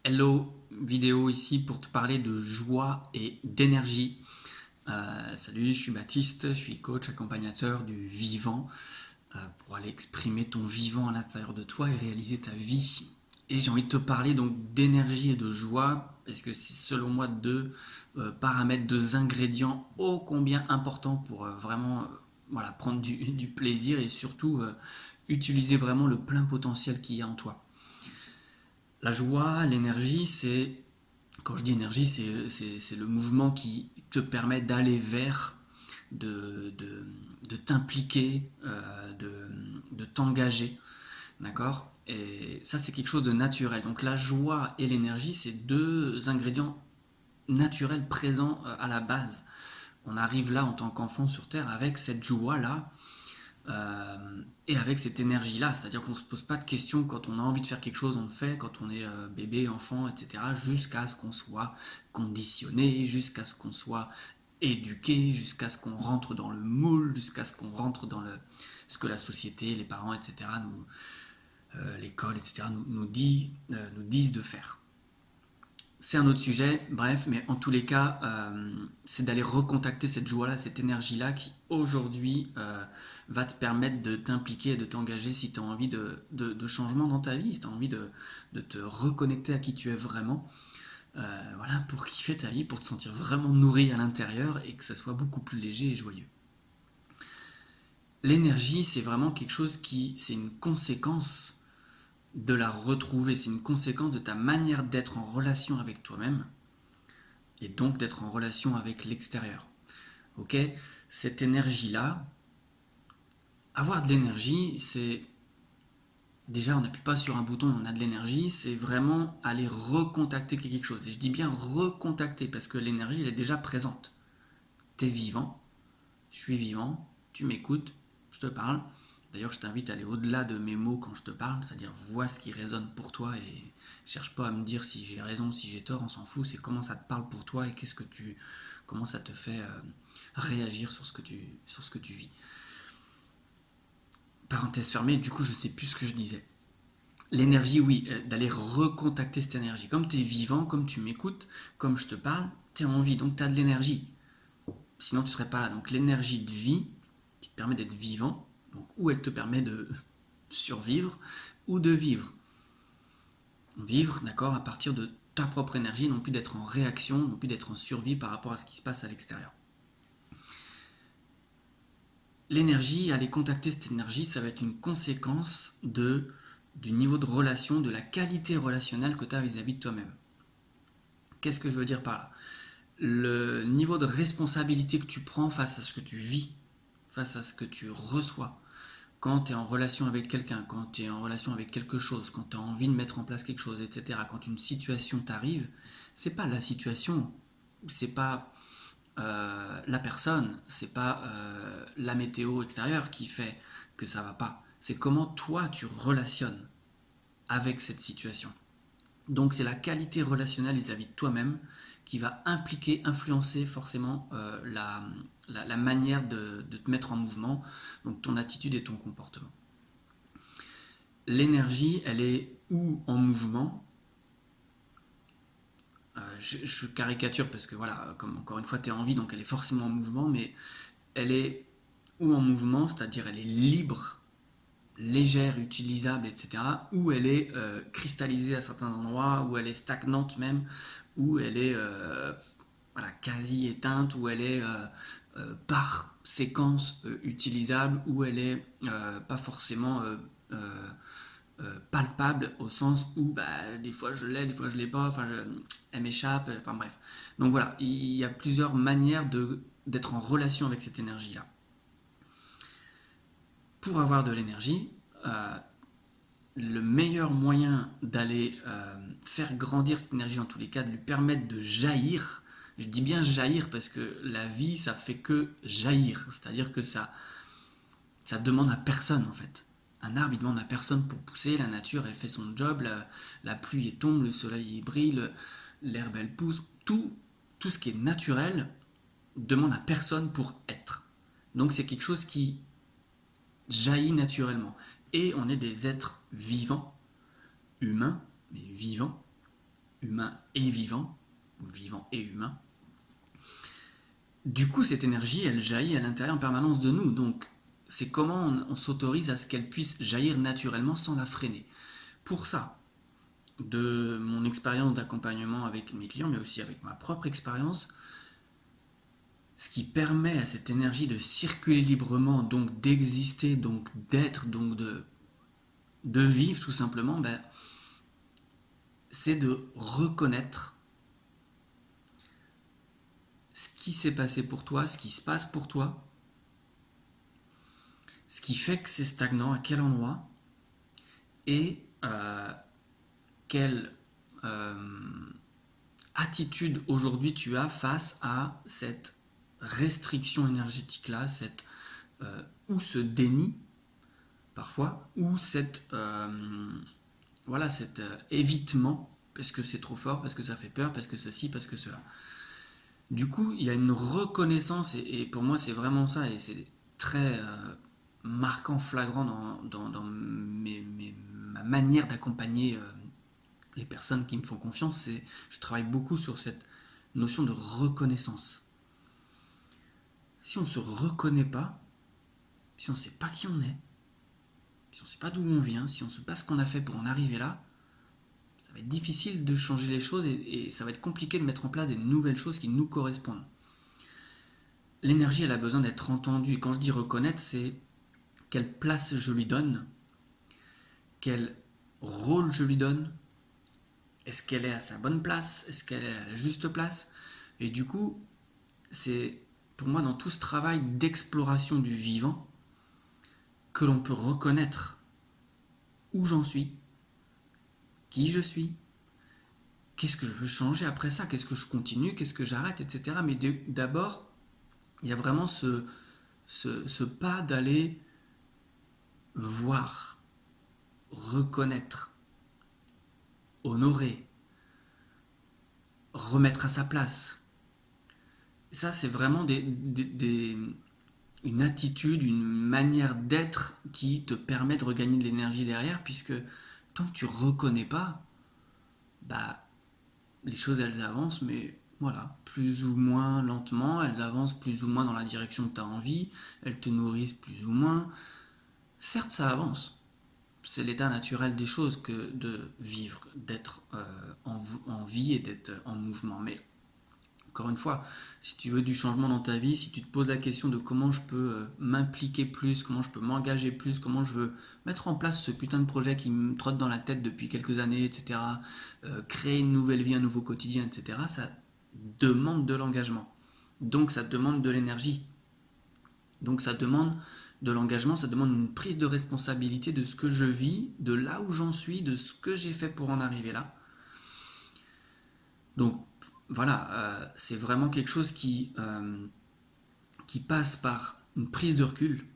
Hello, vidéo ici pour te parler de joie et d'énergie. Salut, je suis Baptiste, je suis coach accompagnateur du vivant pour aller exprimer ton vivant à l'intérieur de toi et réaliser ta vie. Et j'ai envie de te parler donc d'énergie et de joie parce que c'est selon moi deux paramètres, deux ingrédients ô combien importants pour vraiment voilà, prendre du plaisir et surtout utiliser vraiment le plein potentiel qu'il y a en toi. La joie, l'énergie, quand je dis énergie, c'est le mouvement qui te permet d'aller vers, de t'impliquer, de t'engager, d'accord. Et ça, c'est quelque chose de naturel. Donc la joie et l'énergie, c'est deux ingrédients naturels présents à la base. On arrive là en tant qu'enfant sur Terre avec cette joie-là, et avec cette énergie-là, c'est-à-dire qu'on ne se pose pas de questions quand on a envie de faire quelque chose, on le fait quand on est bébé, enfant, etc., jusqu'à ce qu'on soit conditionné, jusqu'à ce qu'on soit éduqué, jusqu'à ce qu'on rentre dans le moule, jusqu'à ce qu'on rentre dans ce que la société, les parents, etc., l'école, etc., nous disent de faire. C'est un autre sujet, bref, mais en tous les cas, c'est d'aller recontacter cette joie-là, cette énergie-là qui aujourd'hui va te permettre de t'impliquer et de t'engager si tu as envie de changement dans ta vie, si tu as envie de te reconnecter à qui tu es vraiment, voilà, pour kiffer ta vie, pour te sentir vraiment nourri à l'intérieur et que ça soit beaucoup plus léger et joyeux. L'énergie, c'est vraiment quelque chose c'est une conséquence de la retrouver, c'est une conséquence de ta manière d'être en relation avec toi-même et donc d'être en relation avec l'extérieur. Ok. Cette énergie-là, avoir de l'énergie, c'est déjà on n'appuie pas sur un bouton et on a de l'énergie, c'est vraiment aller recontacter quelque chose. Et je dis bien recontacter parce que l'énergie elle est déjà présente. T'es vivant, je suis vivant, tu m'écoutes, je te parle. D'ailleurs, je t'invite à aller au-delà de mes mots quand je te parle, c'est-à-dire vois ce qui résonne pour toi et cherche pas à me dire si j'ai raison, si j'ai tort, on s'en fout. C'est comment ça te parle pour toi et comment ça te fait réagir sur ce que tu vis. Parenthèse fermée, du coup, je sais plus ce que je disais. L'énergie, oui, d'aller recontacter cette énergie. Comme tu es vivant, comme tu m'écoutes, comme je te parle, tu es en vie, donc tu as de l'énergie. Sinon, tu ne serais pas là. Donc l'énergie de vie, qui te permet d'être vivant, donc, ou elle te permet de survivre, ou de vivre. Vivre, d'accord, à partir de ta propre énergie, non plus d'être en réaction, non plus d'être en survie par rapport à ce qui se passe à l'extérieur. L'énergie, aller contacter cette énergie, ça va être une conséquence du niveau de relation, de la qualité relationnelle que tu as vis-à-vis de toi-même. Qu'est-ce que je veux dire par là? Le niveau de responsabilité que tu prends face à ce que tu vis, face à ce que tu reçois, quand tu es en relation avec quelqu'un, quand tu es en relation avec quelque chose, quand tu as envie de mettre en place quelque chose, etc., quand une situation t'arrive, c'est pas la situation, c'est pas la personne, c'est pas la météo extérieure qui fait que ça va pas. C'est comment toi tu relationnes avec cette situation. Donc c'est la qualité relationnelle vis-à-vis de toi-même qui va impliquer, influencer forcément la manière de te mettre en mouvement, donc ton attitude et ton comportement. L'énergie, elle est ou en mouvement, je caricature parce que voilà, comme encore une fois, tu es en vie, donc elle est forcément en mouvement, mais elle est ou en mouvement, c'est-à-dire elle est libre, légère, utilisable, etc., ou elle est cristallisée à certains endroits, où elle est stagnante même, où elle est voilà, quasi éteinte, où elle est par séquence utilisable, où elle est pas forcément palpable au sens où bah, des fois je l'ai, des fois je l'ai pas, elle m'échappe, enfin bref. Donc voilà, il y a plusieurs manières d'être en relation avec cette énergie-là. Pour avoir de l'énergie, le meilleur moyen d'aller faire grandir cette énergie en tous les cas, de lui permettre de jaillir, je dis bien jaillir parce que la vie ça fait que jaillir, c'est-à-dire que ça demande à personne en fait. Un arbre il demande à personne pour pousser, la nature elle fait son job, la pluie elle tombe, le soleil il brille, l'herbe elle pousse, tout ce qui est naturel demande à personne pour être. Donc c'est quelque chose qui jaillit naturellement. Et on est des êtres vivants, humains, mais vivants, humain et vivant, ou vivant et humain. Du coup, cette énergie, elle jaillit à l'intérieur en permanence de nous. Donc, c'est comment on s'autorise à ce qu'elle puisse jaillir naturellement sans la freiner. Pour ça, de mon expérience d'accompagnement avec mes clients, mais aussi avec ma propre expérience, ce qui permet à cette énergie de circuler librement, donc d'exister, donc d'être, donc de vivre tout simplement, c'est de reconnaître ce qui s'est passé pour toi, ce qui se passe pour toi, ce qui fait que c'est stagnant, à quel endroit, et quelle attitude aujourd'hui tu as face à cette restriction énergétique là, ou ce déni parfois, ou cet évitement parce que c'est trop fort, parce que ça fait peur, parce que ceci, parce que cela. Du coup, il y a une reconnaissance, et pour moi c'est vraiment ça, et c'est très marquant, flagrant dans ma manière d'accompagner les personnes qui me font confiance. Je travaille beaucoup sur cette notion de reconnaissance. Si on ne se reconnaît pas, si on ne sait pas qui on est, si on ne sait pas d'où on vient, si on ne sait pas ce qu'on a fait pour en arriver là, ça va être difficile de changer les choses, et ça va être compliqué de mettre en place des nouvelles choses qui nous correspondent. L'énergie, elle a besoin d'être entendue. Et quand je dis reconnaître, c'est quelle place je lui donne, quel rôle je lui donne, est-ce qu'elle est à sa bonne place, est-ce qu'elle est à la juste place. Et du coup, c'est pour moi dans tout ce travail d'exploration du vivant que l'on peut reconnaître où j'en suis, qui je suis, qu'est-ce que je veux changer après ça, qu'est-ce que je continue, qu'est-ce que j'arrête, etc. Mais d'abord, il y a vraiment ce pas d'aller voir, reconnaître, honorer, remettre à sa place. Ça, c'est vraiment une attitude, une manière d'être qui te permet de regagner de l'énergie derrière, puisque tant que tu reconnais pas, les choses elles avancent, mais voilà, plus ou moins lentement, elles avancent plus ou moins dans la direction que tu as envie, elles te nourrissent plus ou moins. Certes, ça avance. C'est l'état naturel des choses que de vivre, d'être en vie et d'être en mouvement. Mais encore une fois, si tu veux du changement dans ta vie, si tu te poses la question de comment je peux m'impliquer plus, comment je peux m'engager plus, comment je veux mettre en place ce putain de projet qui me trotte dans la tête depuis quelques années, etc., créer une nouvelle vie, un nouveau quotidien, etc., ça demande de l'engagement. Donc ça demande de l'énergie. Donc ça demande de l'engagement, ça demande une prise de responsabilité de ce que je vis, de là où j'en suis, de ce que j'ai fait pour en arriver là. Donc voilà, c'est vraiment quelque chose qui passe par une prise de recul.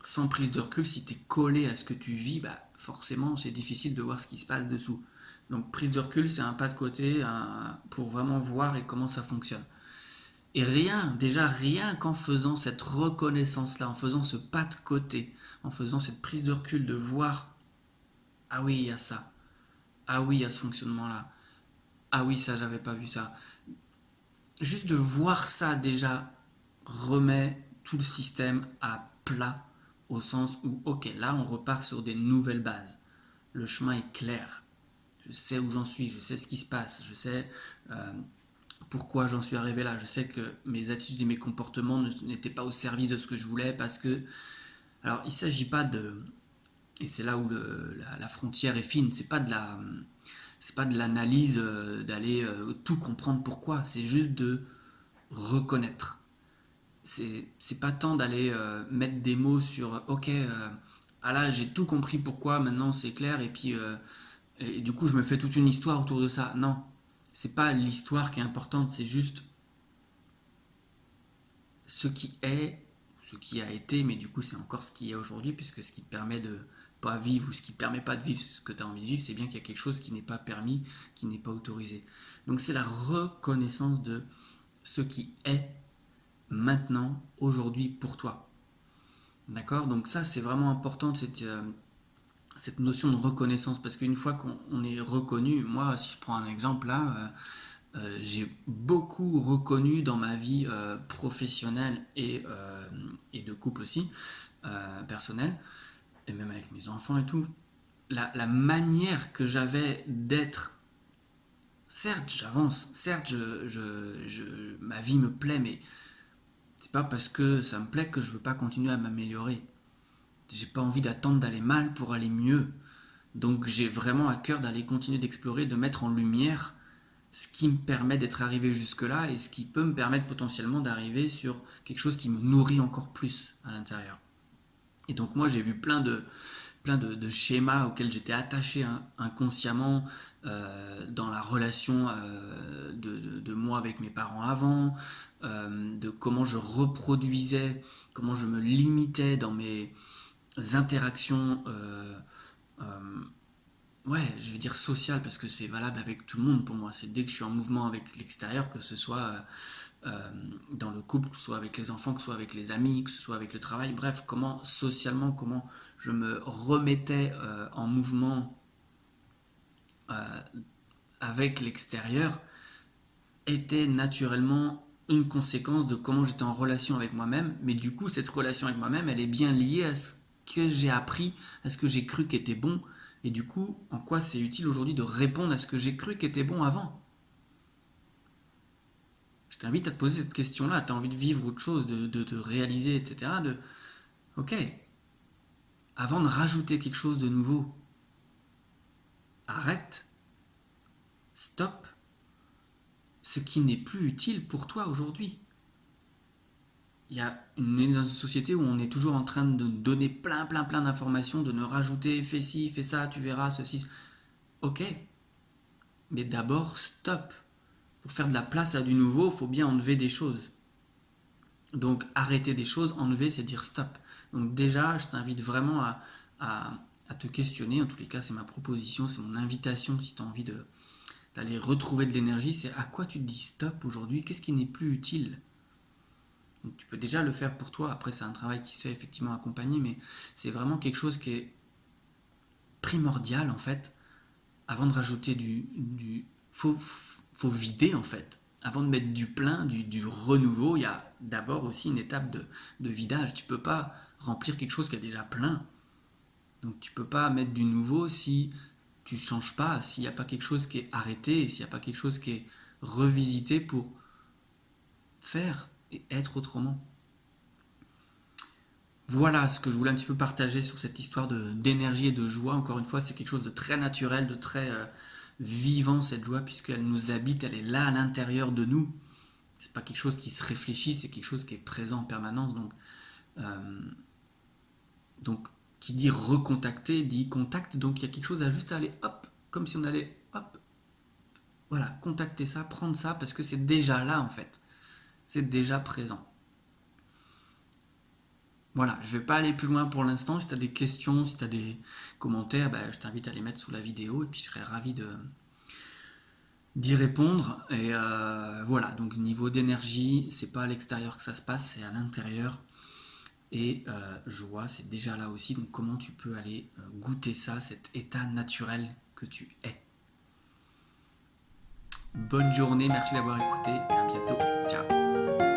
Sans prise de recul, si tu es collé à ce que tu vis, forcément c'est difficile de voir ce qui se passe dessous. Donc prise de recul, c'est un pas de côté pour vraiment voir et comment ça fonctionne. Et rien qu'en faisant cette reconnaissance-là, en faisant ce pas de côté, en faisant cette prise de recul, de voir, ah oui, il y a ça, ah oui, il y a ce fonctionnement-là, ah oui, ça, j'avais pas vu ça. Juste de voir ça déjà remet tout le système à plat, au sens où, ok, là, on repart sur des nouvelles bases. Le chemin est clair. Je sais où j'en suis, je sais ce qui se passe, je sais pourquoi j'en suis arrivé là. Je sais que mes attitudes et mes comportements n'étaient pas au service de ce que je voulais, parce que... Alors, il ne s'agit pas de... Et c'est là où la frontière est fine. C'est pas de l'analyse, d'aller tout comprendre pourquoi. C'est juste de reconnaître. C'est pas tant d'aller mettre des mots sur ok, ah là j'ai tout compris pourquoi, maintenant c'est clair, et puis et du coup je me fais toute une histoire autour de ça. Non, c'est pas l'histoire qui est importante, c'est juste ce qui est, ce qui a été, mais du coup c'est encore ce qui est aujourd'hui, puisque ce qui te permet de pas vivre, ou ce qui te permet pas de vivre ce que tu as envie de vivre, c'est bien qu'il y a quelque chose qui n'est pas permis, qui n'est pas autorisé. Donc c'est la reconnaissance de ce qui est maintenant, aujourd'hui, pour toi. D'accord? Donc ça, c'est vraiment important, cette notion de reconnaissance, parce qu'une fois qu'on est reconnu, moi si je prends un exemple là, j'ai beaucoup reconnu dans ma vie professionnelle et de couple aussi, personnelle, et même avec mes enfants et tout, la manière que j'avais d'être. Certes, j'avance, certes, ma vie me plaît, mais c'est pas parce que ça me plaît que je veux pas continuer à m'améliorer. J'ai pas envie d'attendre d'aller mal pour aller mieux. Donc j'ai vraiment à cœur d'aller continuer d'explorer, de mettre en lumière ce qui me permet d'être arrivé jusque-là et ce qui peut me permettre potentiellement d'arriver sur quelque chose qui me nourrit encore plus à l'intérieur. Et donc moi j'ai vu plein de schémas auxquels j'étais attaché inconsciemment dans la relation de moi avec mes parents avant, de comment je reproduisais, comment je me limitais dans mes interactions, ouais, je veux dire sociales, parce que c'est valable avec tout le monde pour moi. C'est dès que je suis en mouvement avec l'extérieur, que ce soit dans le couple, que ce soit avec les enfants, que ce soit avec les amis, que ce soit avec le travail, bref, comment socialement, comment je me remettais en mouvement euh, avec l'extérieur, était naturellement une conséquence de comment j'étais en relation avec moi-même. Mais du coup, cette relation avec moi-même, elle est bien liée à ce que j'ai appris, à ce que j'ai cru qu'était bon. Et du coup, en quoi c'est utile aujourd'hui de répondre à ce que j'ai cru qu'était bon avant. Je t'invite à te poser cette question-là. Tu as envie de vivre autre chose, de réaliser, etc. Ok, avant de rajouter quelque chose de nouveau, arrête, stop ce qui n'est plus utile pour toi aujourd'hui. On est dans une société où on est toujours en train de donner plein d'informations, de nous rajouter fais ci, fais ça, tu verras, ceci. Ok, mais d'abord stop. Pour faire de la place à du nouveau, il faut bien enlever des choses. Donc arrêter des choses, enlever, c'est dire stop. Donc déjà, je t'invite vraiment à te questionner. En tous les cas, c'est ma proposition, c'est mon invitation si tu as envie d'aller retrouver de l'énergie. C'est à quoi tu te dis stop aujourd'hui. Qu'est-ce qui n'est plus utile? Donc, tu peux déjà le faire pour toi. Après, c'est un travail qui se fait effectivement accompagner, mais c'est vraiment quelque chose qui est primordial en fait. Avant de rajouter faut vider en fait. Avant de mettre du plein, du renouveau, il y a d'abord aussi une étape de vidage. Tu peux pas remplir quelque chose qui est déjà plein. Donc tu peux pas mettre du nouveau si tu changes pas, s'il n'y a pas quelque chose qui est arrêté, s'il n'y a pas quelque chose qui est revisité pour faire et être autrement. Voilà ce que je voulais un petit peu partager sur cette histoire d'énergie et de joie. Encore une fois, c'est quelque chose de très naturel, de très vivant cette joie, puisqu'elle nous habite, elle est là à l'intérieur de nous. C'est pas quelque chose qui se réfléchit, c'est quelque chose qui est présent en permanence. Euh, donc qui dit recontacter, dit contact. Donc il y a quelque chose à juste aller hop, comme si on allait hop, voilà, contacter ça, prendre ça, parce que c'est déjà là en fait. C'est déjà présent. Voilà, je vais pas aller plus loin pour l'instant. Si tu as des questions, si tu as des commentaires, bah, je t'invite à les mettre sous la vidéo et puis je serai ravi d'y répondre. Et voilà, donc niveau d'énergie, c'est pas à l'extérieur que ça se passe, c'est à l'intérieur. Et joie, c'est déjà là aussi. Donc comment tu peux aller goûter ça, cet état naturel que tu es. Bonne journée, merci d'avoir écouté et à bientôt. Ciao.